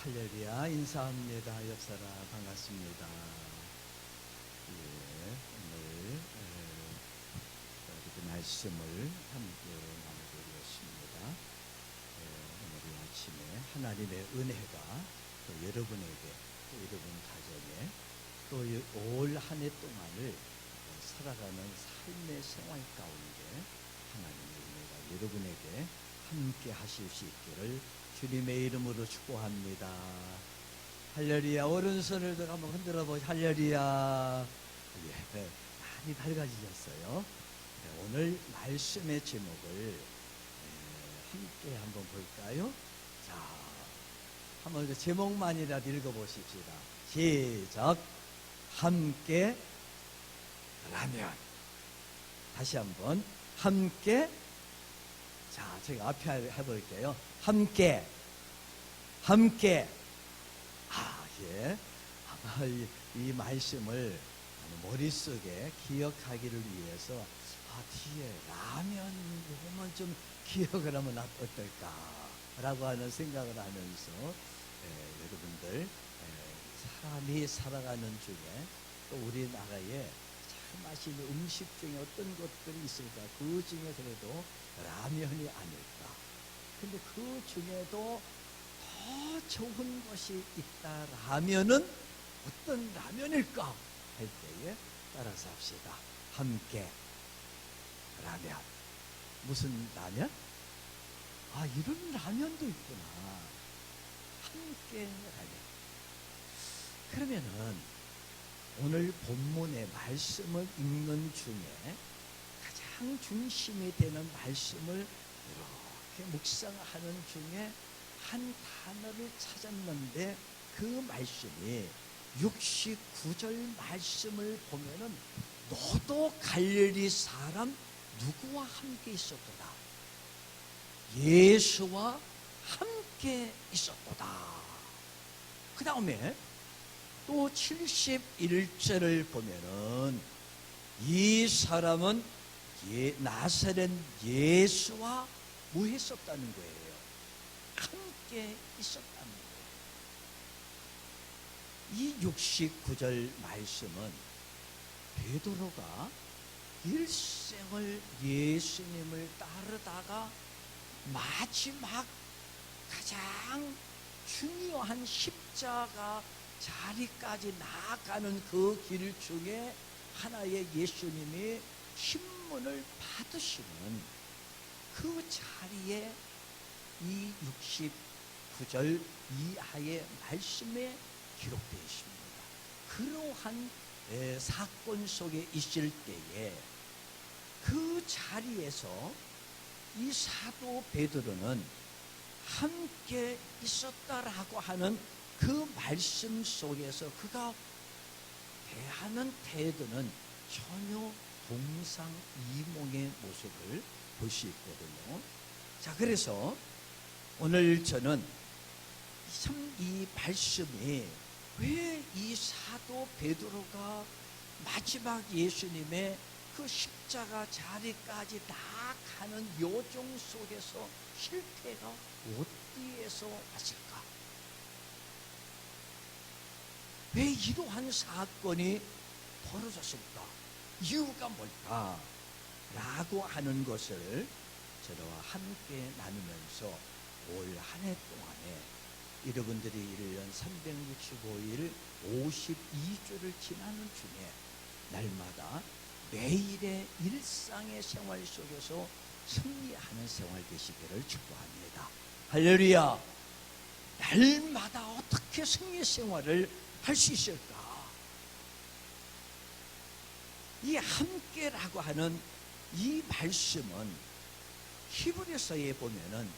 할렐루야. 인사합니다. 옆사람 반갑습니다. 오늘 우리 말씀을 함께 나누겠습니다. 오늘 아침에 하나님의 은혜가 또 여러분에게, 또 여러분 가정에, 또 올 한 해 동안을 살아가는 삶의 생활 가운데 하나님의 은혜가 여러분에게 함께 하실 수 있기를 주님의 이름으로 축복합니다. 할렐루야. 오른손을 한번 흔들어 보시죠. 할렐루야. 예, 많이 밝아지셨어요. 오늘 말씀의 제목을 함께 한번 볼까요? 자, 한번 제목만이라도 읽어보십시다. 시작. 함께 라면. 다시 한번 함께. 자, 제가 앞에 해볼게요. 함께. 예. 아마 이 말씀을 머릿속에 기억하기를 위해서, 뒤에 라면 이것만 좀 기억을 하면 어떨까라고 하는 생각을 하면서, 여러분들, 사람이 살아가는 중에 또 우리나라에 참 맛있는 음식 중에 어떤 것들이 있을까? 그 중에 그래도 라면이 아닐까. 근데 그 중에도 더 좋은 것이 있다라면은 어떤 라면일까 할 때에 따라서 합시다. 함께 라면. 무슨 라면? 이런 라면도 있구나. 함께 라면. 그러면은 오늘 본문의 말씀을 읽는 중에 가장 중심이 되는 말씀을 이렇게 묵상하는 중에 한 단어를 찾았는데, 그 말씀이 69절 말씀을 보면은 너도 갈릴리 사람 누구와 함께 있었도다. 예수와 함께 있었도다. 그 다음에 또 71절을 보면은 이 사람은 나사렛 예수와 뭐 했었다는 거예요? 함께 있었다는 거예요. 이 69절 말씀은 베드로가 일생을 예수님을 따르다가 마지막 가장 중요한 십자가 자리까지 나아가는 그 길 중에 하나의 예수님이 신문을 받으시는 그 자리에 이 69절 이하의 말씀에 기록되어 있습니다. 그러한 사건 속에 있을 때에 그 자리에서 이 사도 베드로는 함께 있었다라고 하는 그 말씀 속에서 그가 대하는 태도는 전혀 동상이몽의 모습을 볼 수 있거든요. 자, 그래서 오늘 저는 참 이 말씀이 왜 이 사도 베드로가 마지막 예수님의 그 십자가 자리까지 나아가는 여정 속에서 실패가 어디에서 왔을까? 왜 이러한 사건이 벌어졌을까? 이유가 뭘까? 라고 하는 것을 저와 함께 나누면서 올 한 해 동안에 여러분들이 1년 365일 52주를 지나는 중에 날마다 매일의 일상의 생활 속에서 승리하는 생활 되시기를 축복합니다. 할렐루야. 날마다 어떻게 승리 생활을 할 수 있을까? 이 함께라고 하는 이 말씀은 히브리서에 보면은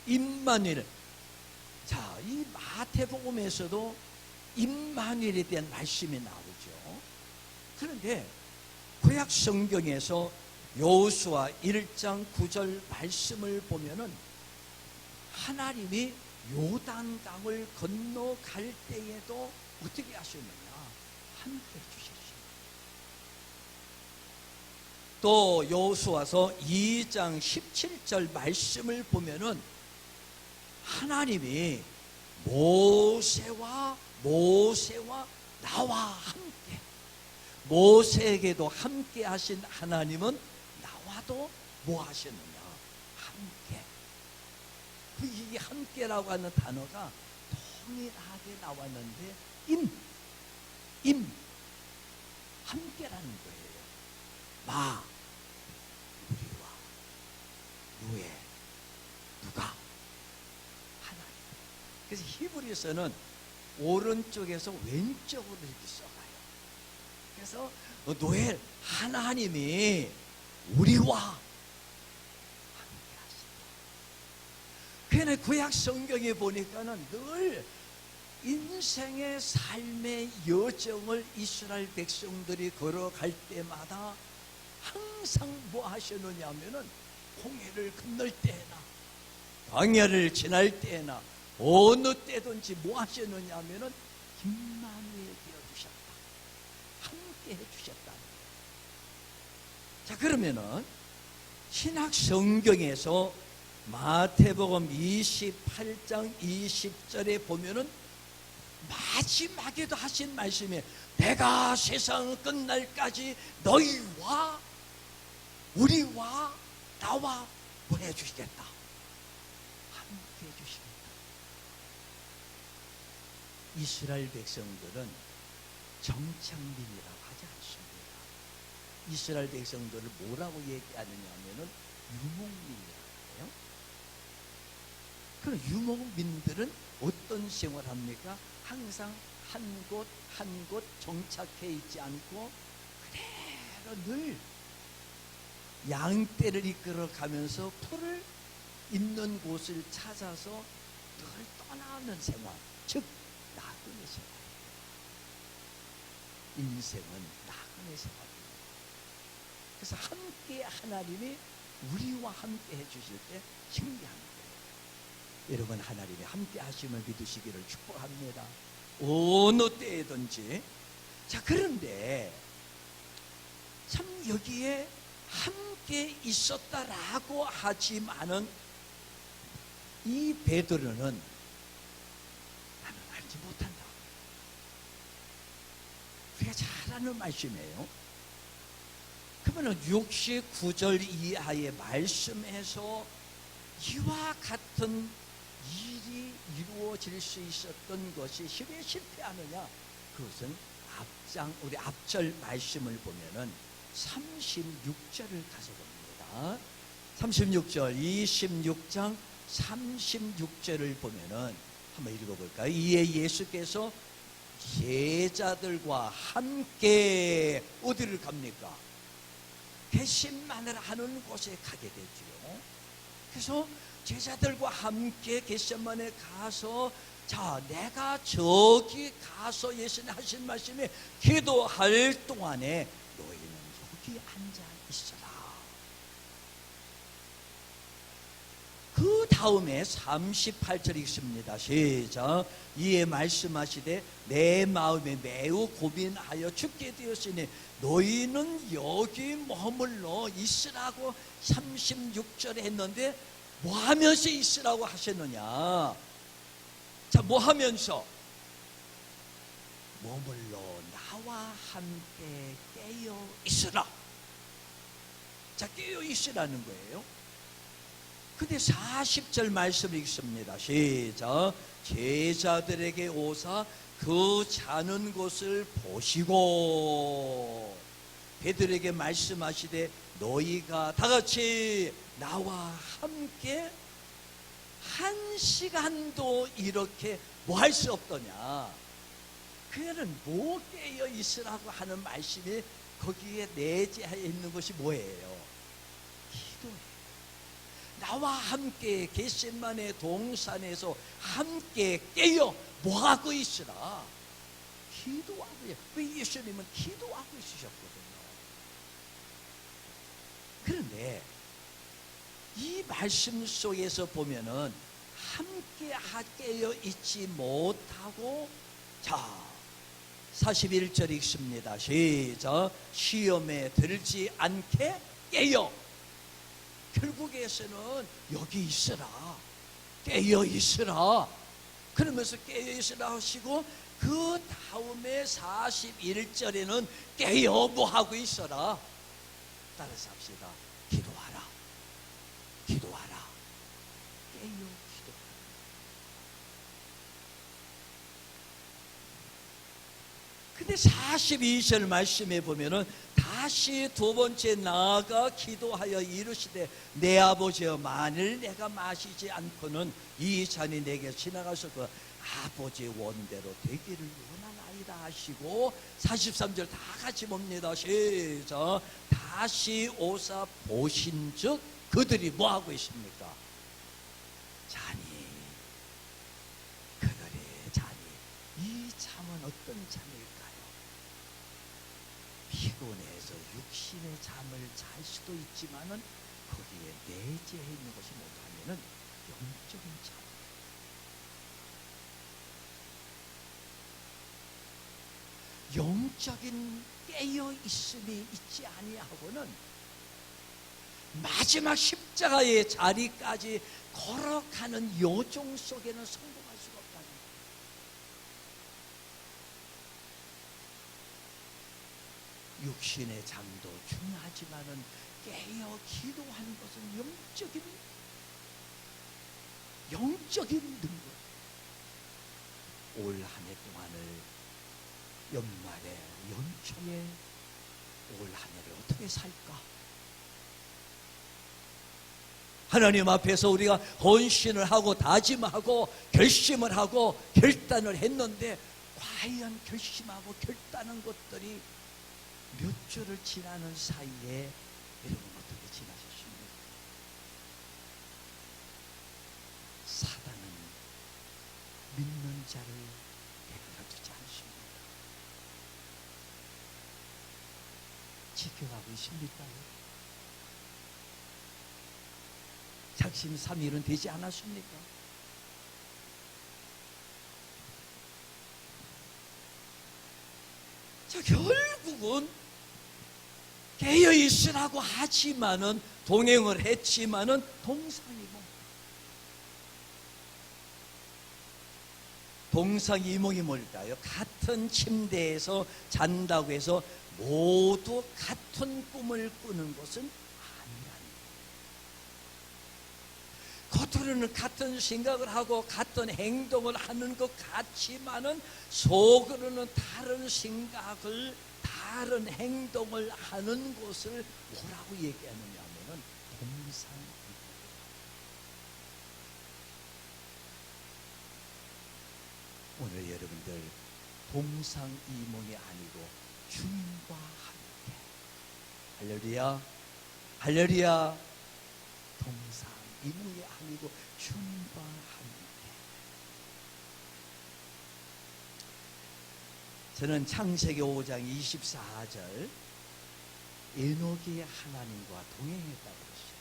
임마누엘. 자, 이 마태복음에서도 임마누엘에 대한 말씀이 나오죠. 그런데 구약 성경에서 여호수아 1장 9절 말씀을 보면은 하나님이 요단강을 건너갈 때에도 어떻게 하셨느냐? 함께 해주셨습니다. 또 여호수아서 2장 17절 말씀을 보면은 하나님이 모세와 나와 함께, 모세에게도 함께 하신 하나님은 나와도 뭐 하셨느냐? 함께. 이 함께라고 하는 단어가 동일하게 나왔는데 함께라는 거예요. 우리와 누에 누가 하나님. 그래서 히브리서는 오른쪽에서 왼쪽으로 이렇게 써가요. 그래서 노엘 하나님이 우리와 함께 하신다. 그러나 구약 성경에 보니까는 늘 인생의 삶의 여정을 이스라엘 백성들이 걸어갈 때마다 항상 뭐 하셨느냐 하면은 홍해를 건널 때나 광야를 지날 때나 어느 때든지 뭐 하셨느냐 하면은 임마누엘 되어주셨다, 함께 해주셨다. 자, 그러면은 신약 성경에서 마태복음 28장 20절에 보면은 마지막에도 하신 말씀이 내가 세상 끝날까지 너희와 우리와 나와 뭐 해주시겠다, 함께 해주시겠다. 이스라엘 백성들은 정착민이라고 하지 않습니다. 이스라엘 백성들을 뭐라고 얘기하느냐 하면은 유목민이라고 해요. 그럼 유목민들은 어떤 생활을 합니까? 항상 한 곳 정착해 있지 않고 그대로 늘 양떼를 이끌어 가면서 풀을 있는 곳을 찾아서 늘 떠나는 생활, 즉 나그네 생활. 인생은 나그네 생활입니다. 그래서 함께 하나님이 우리와 함께 해주실 때 신기한 거예요. 여러분, 하나님이 함께 하심을 믿으시기를 축복합니다. 어느 때든지. 자, 그런데 참 여기에 함께 있었다라고 하지만은 이 베드로는 나는 알지 못한다. 우리가 잘 아는 말씀이에요. 그러면 69절 이하의 말씀에서 이와 같은 일이 이루어질 수 있었던 것이 왜 실패하느냐? 그것은 우리 앞절 말씀을 보면은 36절을 가서 봅니다. 36절, 26장 36절을 보면은 한번 읽어볼까요? 이에 예수께서 제자들과 함께 어디를 갑니까? 겟세마네 하는 곳에 가게 되죠. 그래서 제자들과 함께 겟세마네 가서, 자, 내가 저기 가서 예수님 하신 말씀에 기도할 동안에 너희는 여기 앉아 있어라. 그 다음에 38절 읽습니다. 시작. 이에 말씀하시되 내 마음에 매우 고민하여 죽게 되었으니 너희는 여기 머물러 있으라고 36절에 했는데 뭐 하면서 있으라고 하셨느냐? 자, 뭐 하면서? 머물러 나와 함께 깨어 있으라. 자, 깨어 있으라는 거예요. 근데 40절 말씀 읽습니다. 시작. 제자들에게 오사 그 자는 곳을 보시고 베드로에게 말씀하시되 너희가 다 같이 나와 함께 한 시간도 이렇게 뭐 할 수 없더냐? 그는 뭐 깨어 있으라고 하는 말씀이 거기에 내재하여 있는 것이 뭐예요? 기도예요. 나와 함께 겟세마네 동산에서 함께 깨어 뭐하고 있으라? 기도하고 있어요. 왜 예수님은 기도하고 있으셨거든요. 그런데 이 말씀 속에서 보면은 함께 깨어 있지 못하고, 자, 41절 읽습니다. 시작. 시험에 들지 않게 깨어. 결국에서는 여기 있으라, 깨어 있으라, 그러면서 깨어 있으라 하시고, 그 다음에 41절에는 깨어 뭐 하고 있어라. 따라서 합시다. 기도하라, 기도하라, 깨어 기도하라. 근데 42절 말씀에 보면은 다시 두 번째 나아가 기도하여 이르시되, 내 아버지여, 만일 내가 마시지 않고는 이 잔이 내게 지나가서 그 아버지의 원대로 되기를 원하나이다 하시고, 43절 다 같이 봅니다. 시작. 다시 오사 보신즉 그들이 뭐 하고 있습니까? 잔이, 그들의 잔이, 이 잠은 어떤 잠일까요? 피곤해서 육신의 잠을 잘 수도 있지만은 거기에 내재해 있는 것이 뭐냐면은 영적인 잠. 영적인 깨어 있음이 있지 아니하고는 마지막 십자가의 자리까지 걸어가는 여정 속에는 성공할 수가 없다는 거예요. 육신의 잠도 중요하지만은 깨어 기도하는 것은 영적인 능력. 올 한 해 동안을, 연말에, 연초에 올 한 해를 어떻게 살까? 하나님 앞에서 우리가 헌신을 하고 다짐하고 결심을 하고 결단을 했는데, 과연 결심하고 결단한 것들이 몇 주를 지나는 사이에 여러분 어떻게 지나셨습니까? 사단은 믿는 자를 내버려 두지 않습니다. 지켜가고 있습니까? 작심 삼일은 되지 않았습니까? 자, 결국은 깨어 있으라고 하지만은, 동행을 했지만은 동상이몽. 동상이몽이 뭘까요? 같은 침대에서 잔다고 해서 모두 같은 꿈을 꾸는 것은 아니라는 거예요. 겉으로는 같은 생각을 하고 같은 행동을 하는 것 같지만은 속으로는 다른 생각을, 다른 행동을 하는 것을 뭐라고 얘기하느냐 하면은 동상이몽. 오늘 여러분들 동상이몽이 아니고 주님과 함께, 할렐루야, 할렐루야, 동상이몽이 아니고 주님과 함께. 저는 창세기 5장 24절, 에녹이 하나님과 동행했다고 했어요.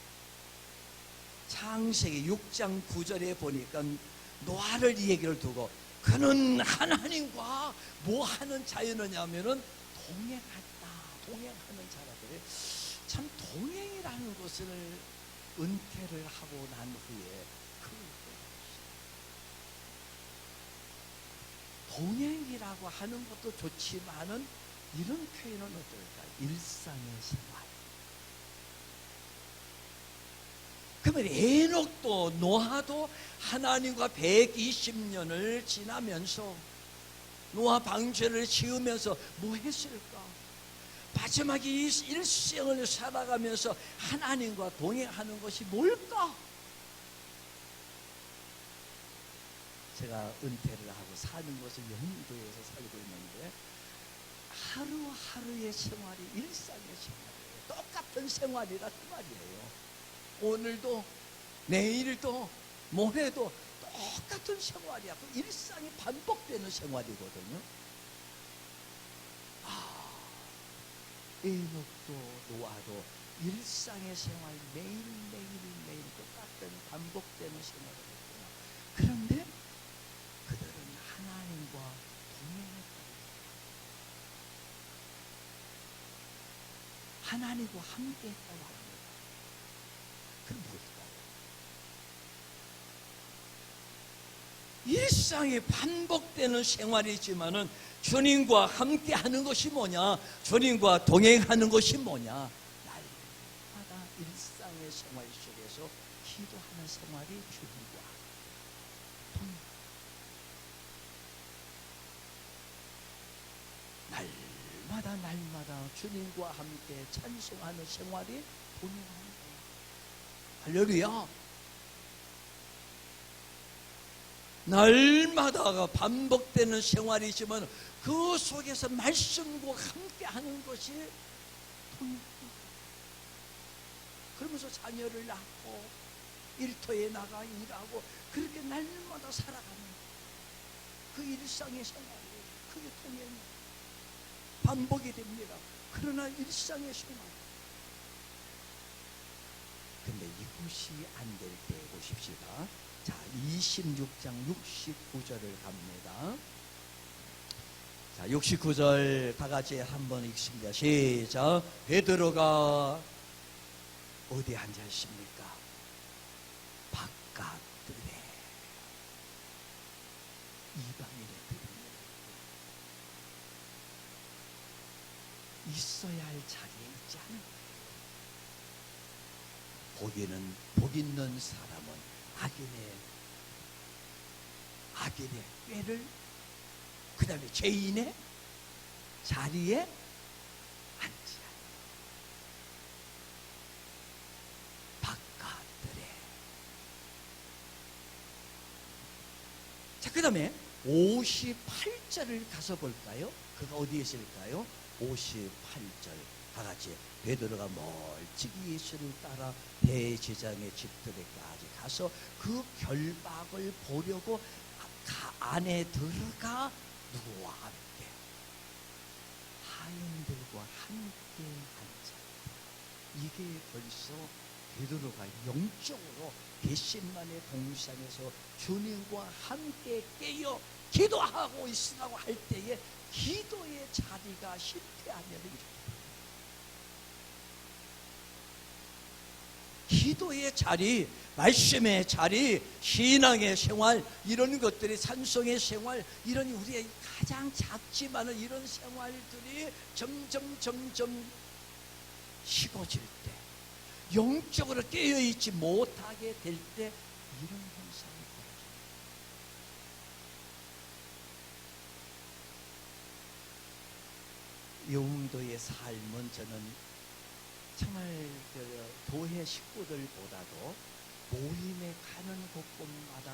창세기 6장 9절에 보니까 노아를 이 얘기를 두고, 그는 하나님과 뭐 하는 자였느냐면은 동행했다, 동행하는 자라더래. 참 동행이라는 것을 은퇴를 하고 난 후에 동행이라고 하는 것도 좋지만은 이런 표현은 어떨까? 일상의 생활. 그러면 에녹도 노아도 하나님과 120년을 지나면서, 노아 방주를 지으면서 뭐 했을까? 마지막에 이 일생을 살아가면서 하나님과 동행하는 것이 뭘까? 제가 은퇴를 하고 사는 것을 영도에서 살고 있는데, 하루하루의 생활이 일상의 생활이에요. 똑같은 생활이라 그 말이에요. 오늘도 내일도 모레도 똑같은 생활이야. 그 일상이 반복되는 생활이거든요. 에녹도 노아도 일상의 생활, 매일 똑같은 반복되는 생활을 했구나. 그런데 그들은 하나님과 동행했다. 하나님과 함께 했다고 합니다. 일상이 반복되는 생활이지만은 주님과 함께 하는 것이 뭐냐? 주님과 동행하는 것이 뭐냐? 날마다 일상의 생활 속에서 기도하는 생활이 주님과 동행. 날마다 주님과 함께 찬송하는 생활이 동행하는 거예요. 할렐루야. 날마다가 반복되는 생활이지만 그 속에서 말씀과 함께 하는 것이 동행. 그러면서 자녀를 낳고 일터에 나가 일하고 그렇게 날마다 살아가는 그 일상의 생활이 그게 동행. 반복이 됩니다. 그러나 일상의 생활. 근데 이것이 안 될 때 보십시다. 자, 26장 69절을 갑니다. 자, 69절 다 같이 한번 읽습니다. 시작. 베드로가 어디 앉아 있습니까? 바깥들에 이방인의 있어야 할 자리에 있지 않은 거예요. 거기는 복 있는 사람은 악인의 꾀를 그 다음에 죄인의 자리에 앉지 않는 바깥들에. 자, 그 다음에 58절을 가서 볼까요? 그가 어디에 있을까요? 58절 다 같이. 베드로가 멀찍이 예수를 따라 대제사장의 집들에까지 가서 그 결박을 보려고 안에 들어가 누구와 함께? 하인들과 함께 앉았다. 이게 벌써 베드로가 영적으로 겟세마네 동산에서 주님과 함께 깨어 기도하고 있으라고 할 때에 기도의 자리가 실패하면 이렇게, 기도의 자리, 말씀의 자리, 신앙의 생활, 이런 것들이, 찬송의 생활, 이런 우리의 가장 작지만은 이런 생활들이 점점 식어질 때, 영적으로 깨어있지 못하게 될 때 이런 현상이 벌어져요. 영도의 삶은 저는 정말 교회 식구들보다도 모임에 가는 곳곳마다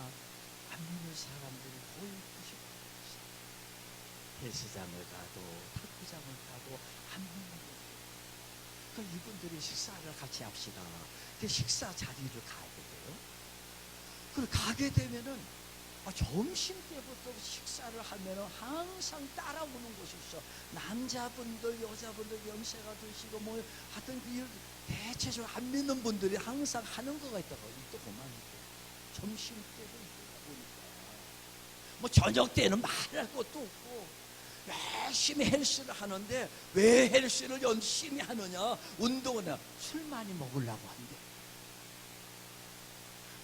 안 믿는 사람들이 거의 90%. 헬스장을 가도 탁구장을 가도 안 믿는 거예요. 그러니까 이분들이 식사를 같이 합시다. 그 식사 자리를 가게 돼요. 그리고 가게 되면은 점심 때부터 식사를 하면은 항상 따라오는 곳이 있어. 남자분들, 여자분들 연세가 드시고 뭐 하여튼 대체적으로 안 믿는 분들이 항상 하는 거가 있다고. 또 그만 점심 때도 보니까 뭐 저녁 때는 말할 것도 없고 열심히 헬스를 하는데 왜 헬스를 열심히 하느냐? 운동은 술 많이 먹으려고 한대.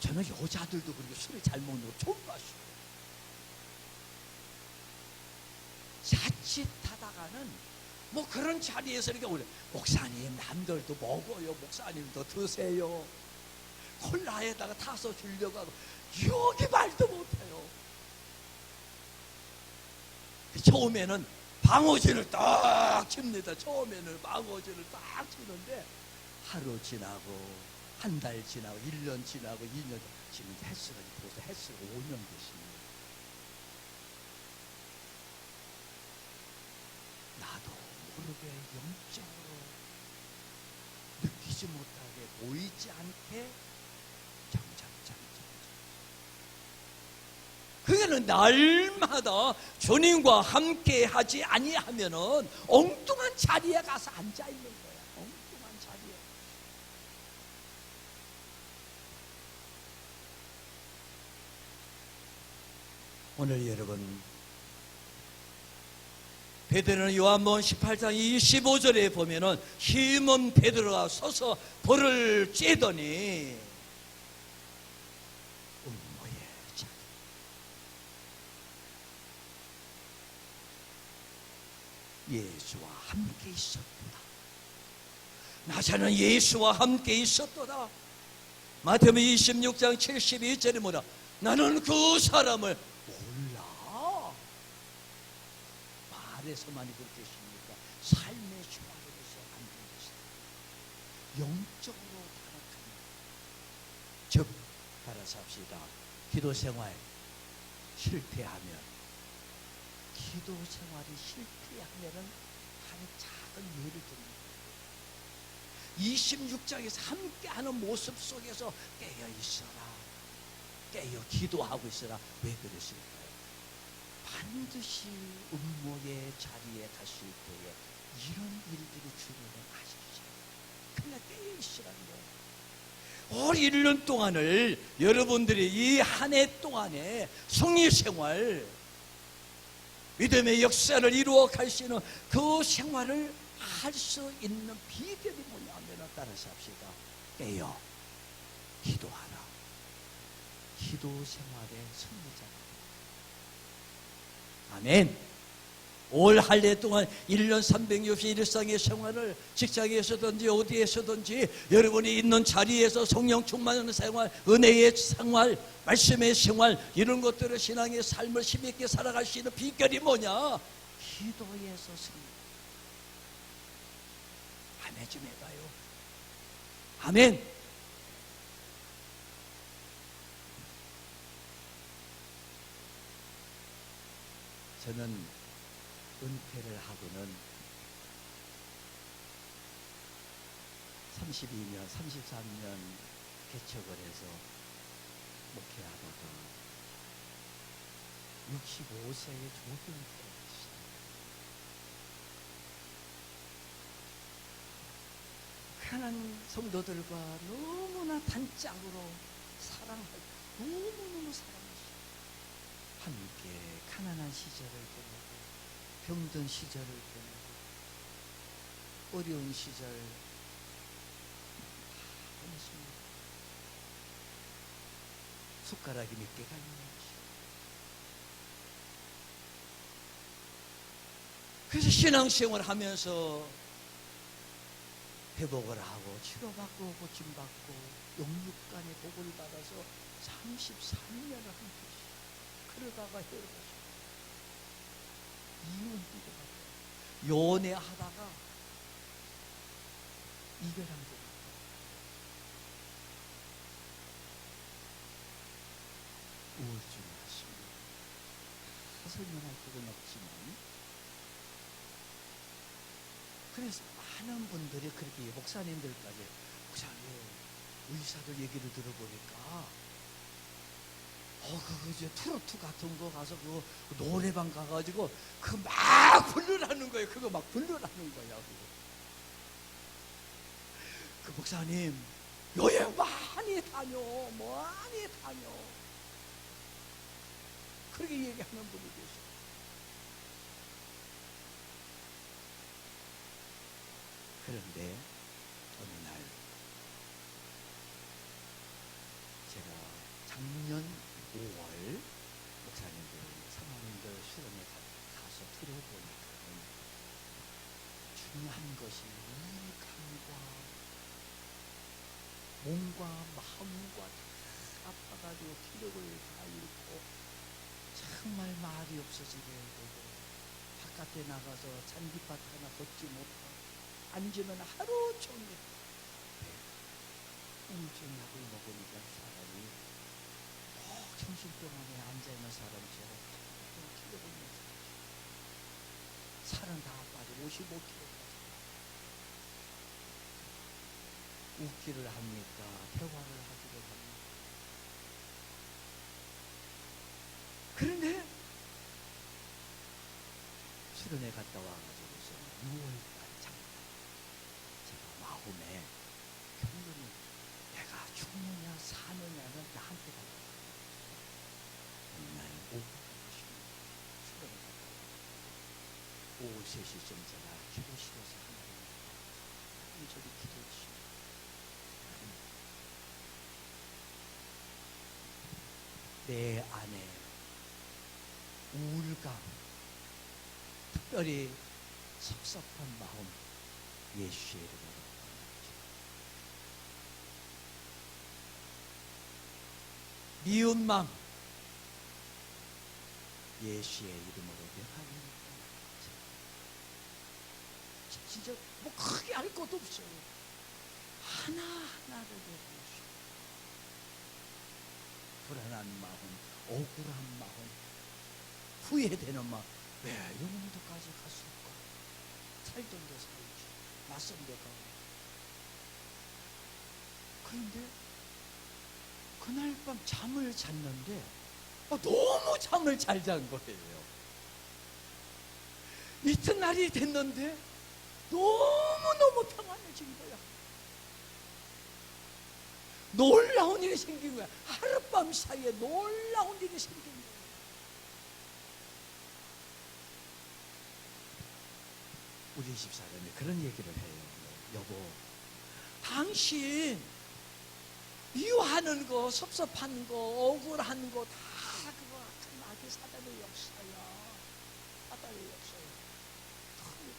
저는 여자들도 그렇게 술을 잘 먹는 거 처음 봤어요. 자칫하다가는 뭐 그런 자리에서 이렇게 오래, 목사님 남들도 먹어요, 목사님도 드세요, 콜라에다가 타서 주려고 하고 여기 말도 못해요. 처음에는 방어진을 딱 칩니다. 처음에는 방어진을 딱 치는데 하루 지나고 한 달 지나고 1년 지나고 2년, 지금 횟수가 벌써 횟수가 5년 됐습니다. 나도 모르게 영적으로 느끼지 못하게 보이지 않게 점점 그게는 날마다 주님과 함께 하지 아니하면은 엉뚱한 자리에 가서 앉아 있는 거야. 엉뚱한 자리에. 오늘 여러분, 베드로는 요한복음 18장 25절에 보면은 시몬 베드로가 서서 돌을 쬐더니 음모의 자리, 예수와 함께 있었도다. 나자는 예수와 함께 있었도다. 마태복음 26장 72절에 뭐라? 나는 그 사람을 몰라. 말에서만이 그렇게 했습니까? 삶의 생활에서 안 되겠어요. 영적으로 타락합니다. 즉 따라서 합시다. 기도 생활 실패하면, 기도 생활이 실패하면은 한 작은 예를 듭니다. 26장에서 함께하는 모습 속에서 깨어 있어라, 깨어 기도하고 있어라. 왜 그랬을까요? 반드시 음모의 자리에 갔을 때에 이런 일들이 주님은 아시죠. 그냥 깨어 있으라는 거예요. 올 1년 동안을 여러분들이 이 한 해 동안에 성리 생활, 믿음의 역사를 이루어 갈 수 있는 그 생활을 할 수 있는 비결이 뭐냐 하면 따라서 합시다. 깨어 기도하라. 기도 생활의 승리자가. 아멘. 올 한 해 동안 1년 360일 일상의 생활을 직장에서든지 어디에서든지 여러분이 있는 자리에서 성령 충만하는 생활, 은혜의 생활, 말씀의 생활, 이런 것들을 신앙의 삶을 힘있게 살아갈 수 있는 비결이 뭐냐? 기도에서 승리. 아멘 좀 해봐요. 아멘. 저는 은퇴를 하고는 32년, 33년 개척을 해서 목회하다가 65세에 조기 은퇴를 했어요. 가난한 성도들과 너무나 단짝으로 사랑하고 너무너무 사랑했어요. 함께 가난한 시절을 보내고 병든 시절을 보내고 어려운 시절 다 보냈습니다. 숟가락이 몇 개가 있는지. 그래서 신앙생활을 하면서 회복을 하고 치료받고 고침받고 영육간의 복을 받아서 33년을 함께 했어요. 그러다가 헤어졌어요. 이혼비도 받고 연애하다가 이별한 거 같아요. 우울증이 왔습니다. 설명할 필요는 없지만, 그래서 많은 분들이 그렇게 목사님들까지, 목사님 의사들 얘기를 들어보니까 그거 이제 트로트 같은 거 가서 그 노래방 가가지고 그 막 부르라는 거예요. 그거 막 부르라는 거야. 그 목사님 여행 많이 다녀, 많이 다녀. 그렇게 얘기하는 분이 계셔. 그런데 어느 날 제가 작년 5월 목사님들, 사모님들 수련회 가서 들어보니까 중요한 것이 이 감과 몸과 마음과 다 아파가지고 기력을 다 잃고 정말 말이 없어지게 되고 바깥에 나가서 잔디밭 하나 걷지 못하고 앉으면 하루 종일 우울증약을 먹으니까 사람이 꼭 정신병원에 앉아있는 사람처럼 기력을 잃는 사람처럼 살은 다 빠지고 55kg까지 웃기를 합니까? 대화를 하기를 합니까? 그런데 수련회 갔다 와가지고서 6월달 잠깐 제가 마음에 평균이 내가 죽느냐 사느냐는 나한테 달려. 어느 날 오후 2시 수련회 갔다 오후 3시쯤 제가 기도실에서 하나님 저기 기도해 주시면 내 안에 우울감, 특별히 섭섭한 마음 예수의 이름으로 미운 마음 예수의 이름으로 명하옵니다. 진짜 뭐 크게 할 것도 없어요. 하나하나를 내려놓으시고 불안한 마음, 억울한 마음, 후회되는 마음, 왜 영혼도까지 갔을까? 살던 데 살지, 낯선 데 가고. 그런데 그날 밤 잠을 잤는데 너무 잠을 잘 잔 거예요. 이튿날이 됐는데 너무너무 평안해진 거야. 놀라운 일이 생긴 거야. 하룻밤 사이에 놀라운 일이 생긴 거야. 우리 집사람이 그런 얘기를 해요. 여보, 당신 미워하는 거, 섭섭한 거, 억울한 거 다 그거 마귀 사단의 역사야. 사단의 역사야.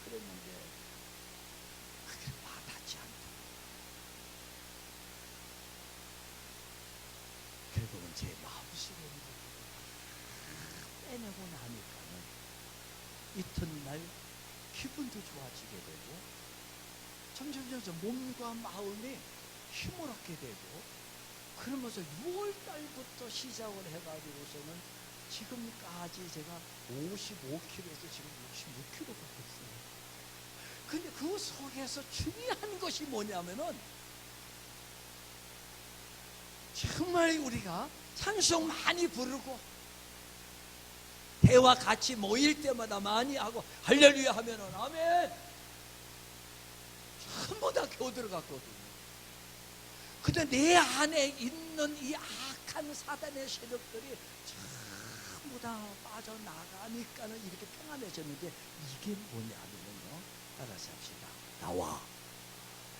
그랬는데 그게 와닿지 않다. 결국은 제 마음속에 빼내고 나니까는 이튿날 기분도 좋아지게 되고 점점 몸과 마음이 힘을 얻게 되고 그러면서 6월 달부터 시작을 해가지고서는 지금까지 제가 55kg에서 지금 66kg 됐어요. 근데 그 속에서 중요한 것이 뭐냐면은 정말 우리가 찬송 많이 부르고 대화 같이 모일 때마다 많이 하고 할렐루야 하면은 아멘 전부 다 겨우 들어갔거든요. 근데 내 안에 있는 이 악한 사단의 세력들이 전부 다 빠져나가니까는 이렇게 평안해졌는데 이게 뭐냐면요, 따라서 합시다. 나와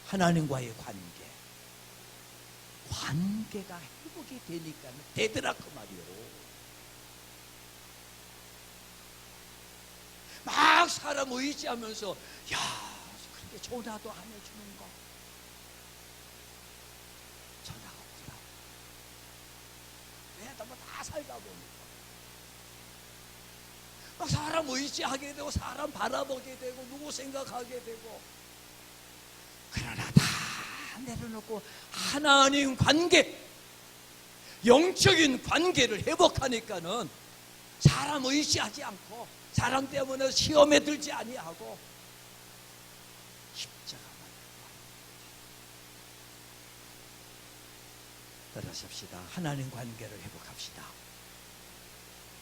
하나님과의 관계가 회복이 되니까 되더라 그 말이요. 막 사람 의지하면서 야 그렇게 전화도 안 해주는 거, 전화가 오더라. 왜? 뭐 다 살다 보니까 막 사람 의지하게 되고 사람 바라보게 되고 누구 생각하게 되고. 그러나 다 내려놓고 하나님 관계, 영적인 관계를 회복하니까는 사람 의지하지 않고 사람 때문에 시험에 들지 아니하고 십자가만 따라합시다. 하나님 관계를 회복합시다.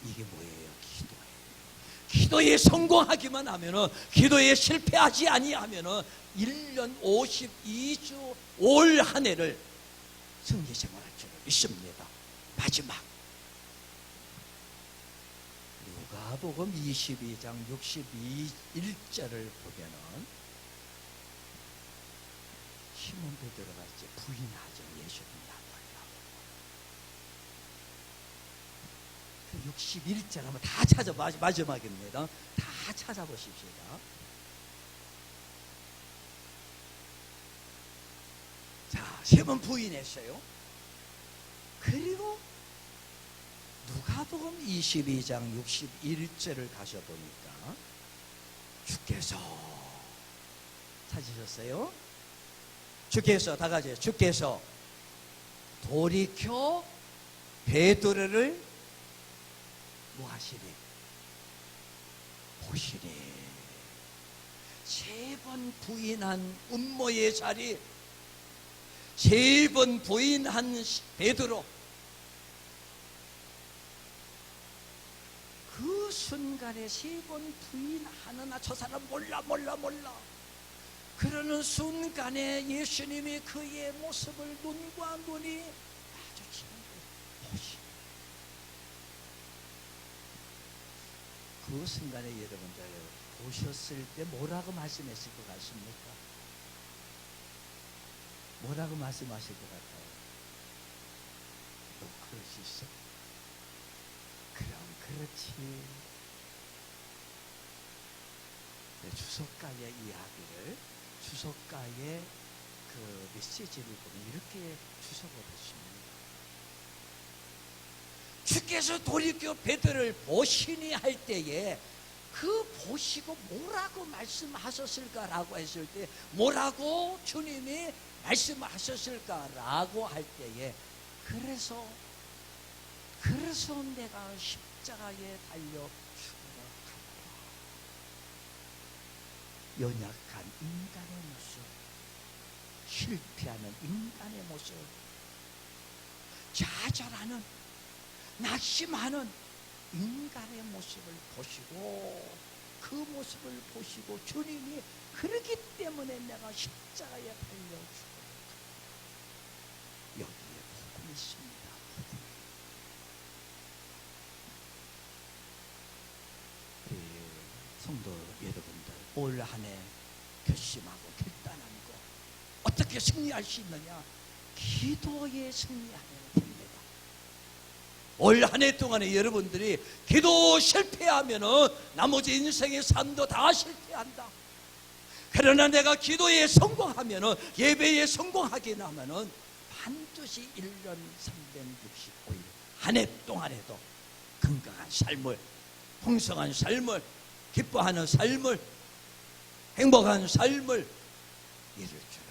이게 뭐예요? 기도예요. 기도에 성공하기만 하면은, 기도에 실패하지 아니하면은 1년 52주 올 한 해를 승리 생활할 줄 믿습니다. 마지막 누가복음 22장 61절을 보면은 시몬 베드로가 이제 부인하죠. 예수님 그 61절 한번 다 찾아, 마지막입니다. 다 찾아보십시다. 자, 세 번 부인했어요. 그리고 누가복음 22장 61절을 가셔보니까 주께서, 찾으셨어요? 주께서, 다 같이 주께서 돌이켜 베드로를 뭐 하시니? 보시니. 세 번 부인한 음모의 자리, 세 번 부인한 베드로, 그 순간에 세 번 부인하느나 저 사람 몰라 그러는 순간에 예수님이 그의 모습을 눈과 눈이 마주치는 거예요. 보시니. 그 순간에 여러분들 보셨을 때 뭐라고 말씀했을 것 같습니까? 뭐라고 말씀하실 것 같아요? 너 그럴 수 있어? 그럼 그렇지. 주석가의 이야기를, 주석가의 그 메시지를 보면 이렇게 주석을 했습니다. 주께서 돌이켜 베드로를 보시니 할 때에 그 보시고 뭐라고 말씀하셨을까라고 했을 때, 뭐라고 주님이 말씀하셨을까라고 할 때에, 그래서 내가 십자가에 달려 죽으러 간다. 연약한 인간의 모습, 실패하는 인간의 모습, 좌절하는, 낙심하는 인간의 모습을 보시고, 그 모습을 보시고 주님이 그렇기 때문에 내가 십자가에 달려 죽어야 한다. 여기에 복음이 있습니다. 복음이. 우리 성도 여러분들, 올 한 해 결심하고 결단한 거 어떻게 승리할 수 있느냐? 기도에 승리하면 됩니다. 올 한 해 동안에 여러분들이 기도 실패하면은 나머지 인생의 삶도 다 실패한다. 그러나 내가 기도에 성공하면은, 예배에 성공하게 하면은 반드시 1년 365일 한 해 동안에도 건강한 삶을, 풍성한 삶을, 기뻐하는 삶을, 행복한 삶을 이룰 줄